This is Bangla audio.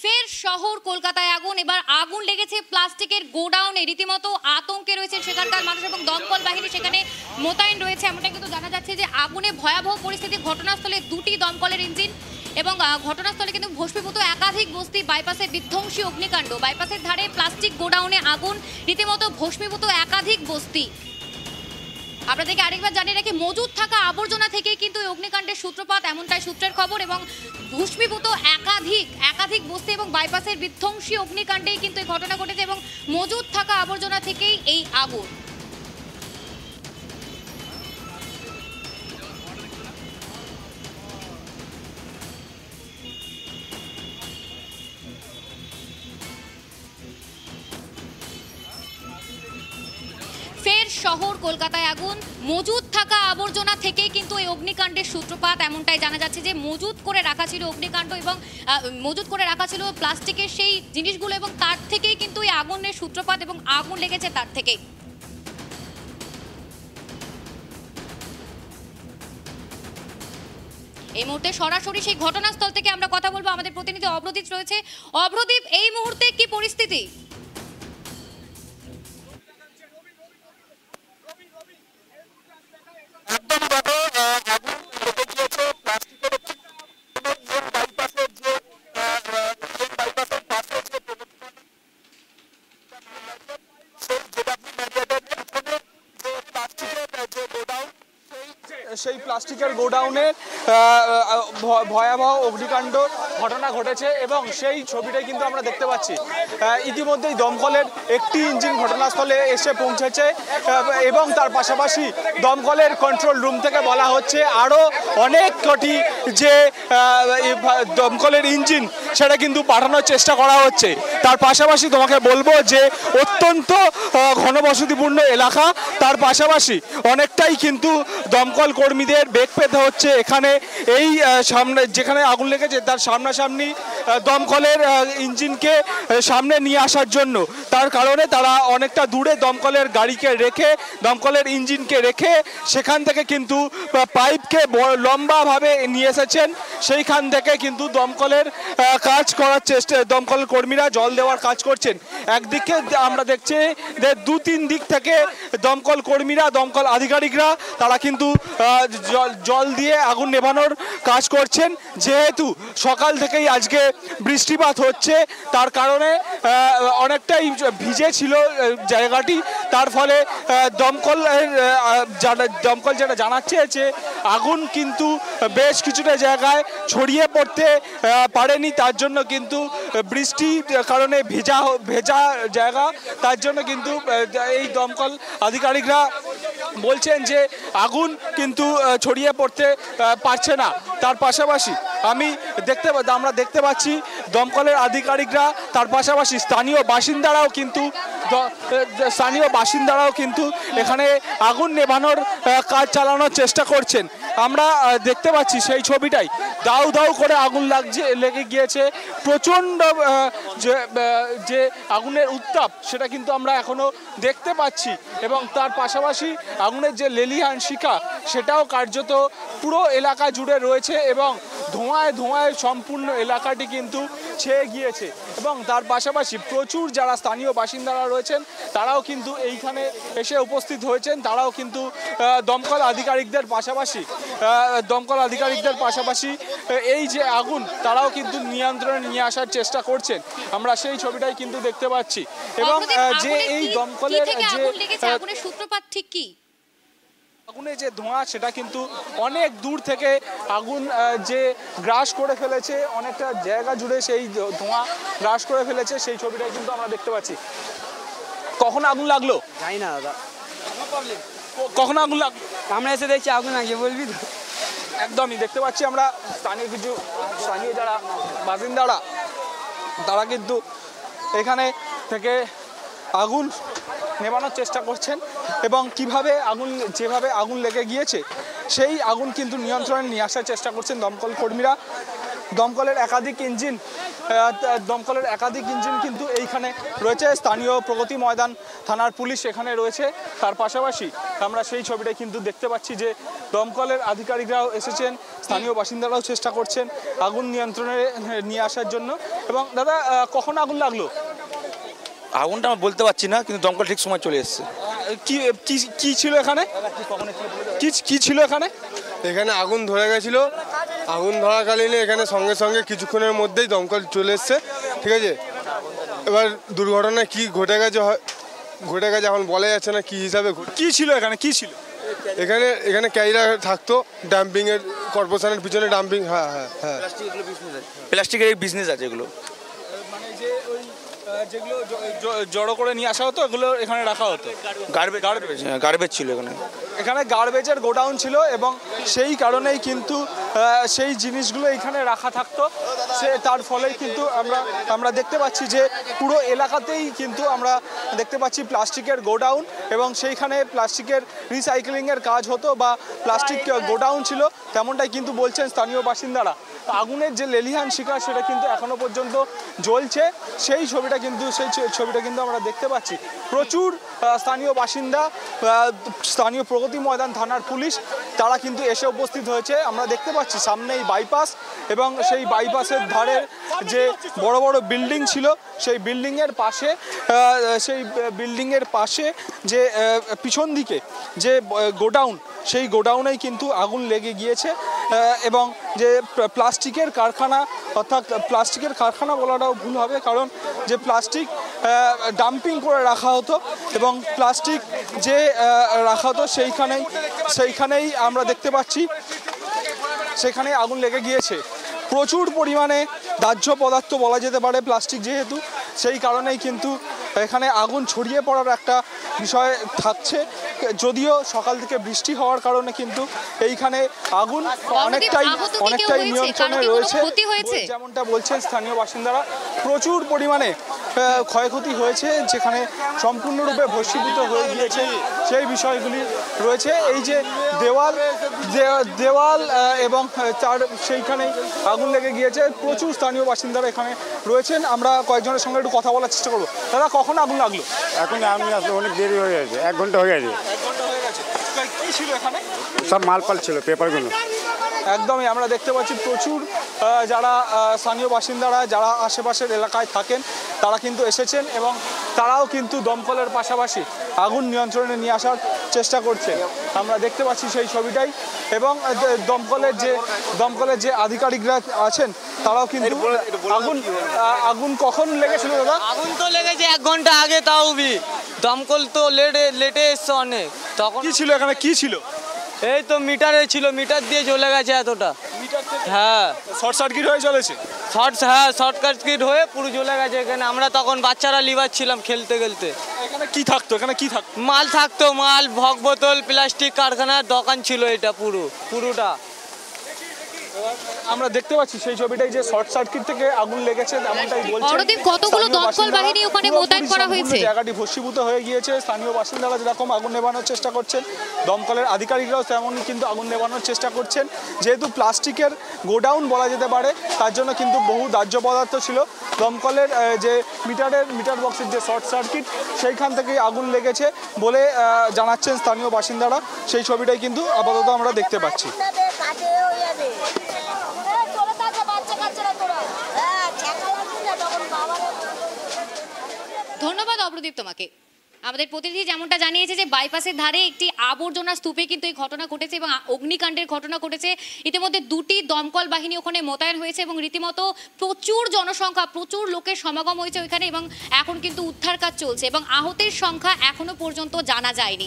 ফের শহর কলকাতায় আগুন। এবার আগুন লেগেছে প্লাস্টিকের গোডাউনে। রীতিমতো আতঙ্কে রয়েছে সেখানকার মানুষ এবং দমকল বাহিনী সেখানে মোতায়েন রয়েছে। এমনটা কিন্তু জানা যাচ্ছে যে আগুনে ভয়াবহ পরিস্থিতি। ঘটনাস্থলে দুটি দমকলের ইঞ্জিন এবং ঘটনাস্থলে কিন্তু ভস্মীভূত একাধিক বস্তি। বাইপাসে বিধ্বংসী অগ্নিকাণ্ড। বাইপাসের ধারে প্লাস্টিক গোডাউনে আগুন, রীতিমতো ভস্মীভূত একাধিক বস্তি। আপনাদেরকে আরেকবার জানিয়ে রাখি, মজুদ থাকা আবর্জনা থেকেই কিন্তু এই অগ্নিকাণ্ডের সূত্রপাত, এমনটাই সূত্রের খবর। এবং ভস্মীভূত একাধিক বস্তি এবং বাইপাসের বিধ্বংসী অগ্নিকাণ্ডেই কিন্তু এই ঘটনা ঘটেছে এবং মজুদ থাকা আবর্জনা থেকেই এই আগুন। ফের শহর কলকাতায় আগুন। মজুদ থাকা আবর্জনা থেকেই কিন্তু এই অগ্নিকাণ্ডের সূত্রপাত, এমনটাই জানা যাচ্ছে যে মজুদ করে রাখা ছিল অগ্নিকাণ্ড এবং মজুদ করে রাখা ছিল প্লাস্টিকের সেই জিনিসগুলো এবং তার থেকেই কিন্তু এই আগুনের সূত্রপাত এবং আগুন লেগেছে তার থেকেই। এই মুহূর্তে সরাসরি সেই ঘটনাস্থল থেকে আমরা কথা বলবো। আমাদের প্রতিনিধি অভ্রদীপ রয়েছে। অভ্রদীপ, এই মুহূর্তে কি পরিস্থিতি? সেই প্লাস্টিকের গোডাউনে ভয়াবহ অগ্নিকাণ্ড ঘটনা ঘটেছে এবং সেই ছবিটাই কিন্তু আমরা দেখতে পাচ্ছি। ইতিমধ্যেই দমকলের একটি ইঞ্জিন ঘটনাস্থলে এসে পৌঁছেছে এবং তার পাশাপাশি দমকলের কন্ট্রোল রুম থেকে বলা হচ্ছে আরও অনেক কটি যে দমকলের ইঞ্জিন সেটা কিন্তু পাঠানোর চেষ্টা করা হচ্ছে। তার পাশাপাশি তোমাকে বলবো যে অত্যন্ত ঘনবসতিপূর্ণ এলাকা, তার পাশাপাশি অনেকটাই কিন্তু দমকল কর্মীদের বেগ পেতে হচ্ছে এখানে। এই সামনে যেখানে আগুন লেগেছে তার সামনাসামনি দমকলের ইঞ্জিনকে সামনে নিয়ে আসার জন্য, তার কারণে তারা অনেকটা দূরে দমকলের গাড়িকে রেখে, দমকলের ইঞ্জিনকে রেখে সেখান থেকে কিন্তু পাইপকে লম্বাভাবে নিয়ে এসেছেন। সেইখান থেকে কিন্তু দমকলের কাজ করার চেষ্টা, দমকল কর্মীরা জল দেওয়ার কাজ করছেন। একদিকে আমরা দেখছি যে দু তিন দিক থেকে দমকল কর্মীরা, দমকল আধিকারিকরা তারা কিন্তু জল দিয়ে আগুন নেভানোর কাজ করছেন। যেহেতু সকাল থেকেই আজকে বৃষ্টিপাত হচ্ছে তার কারণে অনেকটাই ভিজে ছিল জায়গাটি, তার ফলে দমকল যেটা জানাচ্ছে যে আগুন কিন্তু বেশ কিছুটা জায়গায় ছড়িয়ে পড়তে পারেনি। তার জন্য কিন্তু বৃষ্টির কারণে ভেজা জায়গা, তার জন্য কিন্তু এই দমকল আধিকারিকরা বলছেন যে আগুন কিন্তু ছড়িয়ে পড়তে পারছে না। তার পাশাপাশি আমরা দেখতে পাচ্ছি দমকলের আধিকারিকরা, তার পাশাপাশি স্থানীয় বাসিন্দারাও কিন্তু এখানে আগুন নেভানোর কাজ চালানোর চেষ্টা করছেন। আমরা দেখতে পাচ্ছি সেই ছবিটাই, দাউ দাউ করে আগুন লেগে গিয়েছে। প্রচণ্ড যে আগুনের উত্তাপ সেটা কিন্তু আমরা এখনো দেখতে পাচ্ছি এবং তার পাশাপাশি আগুনের যে লেলিহান শিখা সেটাও কার্যত পুরো এলাকা জুড়ে রয়েছে এবং ধোঁয়ায় সম্পূর্ণ এলাকাটি কিন্তু ছেয়ে গিয়েছে। এবং তার পাশাপাশি প্রচুর যারা স্থানীয় বাসিন্দারা রয়েছেন তারাও কিন্তু এইখানে এসে উপস্থিত হয়েছেন। তারাও কিন্তু দমকল আধিকারিকদের পাশাপাশি এই যে আগুন তারাও কিন্তু নিয়ন্ত্রণে নিয়ে আসার চেষ্টা করছেন। আমরা সেই ছবিটাই কিন্তু দেখতে পাচ্ছি। এবং যে এই দমকলের যে সূত্রপাত ঠিক কি, আগুনের যে ধোঁয়া সেটা কিন্তু অনেক দূর থেকে আগুন যে গ্রাস করে ফেলেছে, অনেকটা জায়গা জুড়ে সেই ধোঁয়া গ্রাস করে ফেলেছে, সেই ছবিটাই কিন্তু আমরা দেখতে পাচ্ছি। কখন আগুন লাগলো জানি না দাদা, কখন আগুন লাগলো? আমরা এসে দেখছি আগুন লাগিয়ে, বলবি তো? একদমই দেখতে পাচ্ছি আমরা স্থানীয় যারা বাসিন্দারা তারা কিন্তু এখানে থেকে আগুন নেভানোর চেষ্টা করছেন এবং যেভাবে আগুন লেগে গিয়েছে সেই আগুন কিন্তু নিয়ন্ত্রণে নিয়ে আসার চেষ্টা করছেন দমকল কর্মীরা। দমকলের একাধিক ইঞ্জিন কিন্তু এইখানে রয়েছে। স্থানীয় প্রগতি ময়দান থানার পুলিশ এখানে রয়েছে। তার পাশাপাশি আমরা সেই ছবিটাই কিন্তু দেখতে পাচ্ছি যে দমকলের আধিকারিকরাও এসেছেন, স্থানীয় বাসিন্দারাও চেষ্টা করছেন আগুন নিয়ন্ত্রণে নিয়ে আসার জন্য। এবং দাদা, কখন আগুন লাগলো? আগুনটা আমরা বলতে পারছি না, কিন্তু দমকল ঠিক সময় চলে এসেছে। কি ছিল এখানে? কি ছিল এখানে? এখানে আগুন ধরে গেছিল। আগুন ধরাকালীন এখানে সঙ্গে সঙ্গে কিছুক্ষণের মধ্যেই দমকল চলে এসছে, ঠিক আছে। এবার দুর্ঘটনা কি ঘটে গেছে এখন বলা যাচ্ছে না কি হিসাবে। কি ছিল এখানে? কি ছিল এখানে ক্যারিয়ার থাকতো ডাম্পিংয়ের, কর্পোরেশনের পিছনে ডাম্পিং। হ্যাঁ হ্যাঁ হ্যাঁ, প্লাস্টিকের বিজনেস আছে এগুলো। মানে যে ওই যেগুলো জড়ো করে নিয়ে আসা হতো এগুলো এখানে রাখা হতো। গার্বেজ ছিল এখানে। এখানে গার্বেজের গোডাউন ছিল এবং সেই কারণেই কিন্তু সেই জিনিসগুলো এখানে রাখা থাকতো। তার ফলেই কিন্তু আমরা দেখতে পাচ্ছি যে পুরো এলাকাতেই কিন্তু আমরা দেখতে পাচ্ছি প্লাস্টিকের গোডাউন, এবং সেইখানে প্লাস্টিকের রিসাইক্লিংয়ের কাজ হতো বা প্লাস্টিক গোডাউন ছিল, তেমনটাই কিন্তু বলছেন স্থানীয় বাসিন্দারা। আগুনের যে লেলিহান শিকার সেটা কিন্তু এখনো পর্যন্ত জ্বলছে। সেই ছবিটা কিন্তু আমরা দেখতে পাচ্ছি। প্রচুর স্থানীয় বাসিন্দা, স্থানীয় প্রগতি ময়দান থানার পুলিশ তারা কিন্তু এসে উপস্থিত হয়েছে। আমরা দেখতে পাচ্ছি সামনেই বাইপাস, এবং সেই বাইপাসের ধারে যে বড় বড় বিল্ডিং ছিল সেই বিল্ডিংয়ের পাশে যে পিছন দিকে যে গোডাউন, সেই গোডাউনেই কিন্তু আগুন লেগে গিয়েছে। এবং যে প্লাস্টিকের কারখানা, অর্থাৎ প্লাস্টিকের কারখানা বলাটাও ভুল হবে, কারণ যে প্লাস্টিক ডাম্পিং করে রাখা হতো এবং প্লাস্টিক যে রাখা হতো সেইখানেই আমরা দেখতে পাচ্ছি সেখানে আগুন লেগে গিয়েছে। প্রচুর পরিমাণে দাহ্য পদার্থ বলা যেতে পারে প্লাস্টিক, যেহেতু সেই কারণেই কিন্তু এখানে আগুন ছড়িয়ে পড়ার একটা বিষয় থাকছে। যদিও সকাল থেকে বৃষ্টি হওয়ার কারণে কিন্তু এইখানে আগুন অনেকটাই নিয়ন্ত্রণে রয়েছে। যেমনটা বলছেন স্থানীয় বাসিন্দারা, প্রচুর পরিমাণে ক্ষয়ক্ষতি হয়েছে, যেখানে সম্পূর্ণরূপে ভস্মীভূত হয়ে গিয়েছে সেই বিষয়গুলি রয়েছে। এই যে দেওয়াল এবং তার সেইখানেই আগুন লেগে গিয়েছে। প্রচুর স্থানীয় বাসিন্দারা এখানে রয়েছেন। আমরা কয়েকজনের সঙ্গে একটু কথা বলার চেষ্টা করবো। দাদা, কখন আগুন লাগলো? এখন আগুন আসলে অনেক দেরি হয়ে গেছে, 1 ঘন্টা হয়ে গেছে। 1 ঘন্টা হয়ে গেছে। কি ছিল এখানে? সব মালপাল ছিল, পেপারগুলো। একদমই আমরা দেখতে পাচ্ছি প্রচুর যারা স্থানীয় বাসিন্দারা যারা আশেপাশের এলাকায় থাকেন তারা কিন্তু এসেছেন, এবং তারাও কিন্তু দমকলের পাশাপাশি আগুন নিয়ন্ত্রণে নিয়ে আসার চেষ্টা করছে। আমরা দেখতে পাচ্ছি সেই ছবিটাই। এবং দমকলের যে আধিকারিকরা আছেন তারাও কিন্তু আগুন কখন লেগেছিল দাদা? আগুন তো লেগেছে 1 ঘন্টা আগে, তাও দমকল তো লেটে এসছে অনেক। তখন কি ছিল এখানে? কি ছিল? এই তো মিটারে ছিল, মিটার দিয়ে চলে গেছে এতটা। হ্যাঁ, শর্ট সার্কিট হয়ে চলেছে। শর্ট সার্কিট হয়ে পুরো জ্বলে গেছে এখানে। আমরা তখন বাচ্চারা লিভার ছিলাম খেলতে। এখানে কি থাকতো? মাল থাকতো, ভগ বোতল, প্লাস্টিক কারখানার দোকান ছিল এটা পুরোটা। আমরা দেখতে পাচ্ছি সেই ছবিটাই যে শর্ট সার্কিট থেকে আগুন লেগেছে, এমনটাই বলছেন। কতগুলো দমকল বাহিনী ওখানে মোতায়েন করা হয়েছে। জায়গাটি ভস্মীভূত হয়ে গিয়েছে। স্থানীয় বাসিন্দারা যেরকম আগুন নেভানোর চেষ্টা করছেন, দমকলের আধিকারিকরাও তেমনই কিন্তু আগুন নেভানোর চেষ্টা করছেন। যেহেতু প্লাস্টিকের গোডাউন বলা যেতে পারে, তার জন্য কিন্তু বহু দাহ্য পদার্থ ছিল। দমকলের যে মিটার বক্সের যে শর্ট সার্কিট, সেইখান থেকেই আগুন লেগেছে বলে জানাচ্ছেন স্থানীয় বাসিন্দারা। সেই ছবিটাই কিন্তু আপাতত আমরা দেখতে পাচ্ছি। ধন্যবাদ অপ্রদীপ তোমাকে। আমাদের প্রতিনিধি যেমনটা জানিয়েছে যে বাইপাসের ধারে একটি আবর্জনা স্তূপে কিন্তু এই ঘটনা ঘটেছে এবং অগ্নিকাণ্ডের ঘটনা ঘটেছে। ইতিমধ্যে 2টি দমকল বাহিনী ওখানে মোতায়েন হয়েছে এবং রীতিমতো প্রচুর জনসংখ্যা, প্রচুর লোকের সমাগম হয়েছে ওইখানে, এবং এখন কিন্তু উদ্ধার কাজ চলছে এবং আহতের সংখ্যা এখনো পর্যন্ত জানা যায়নি।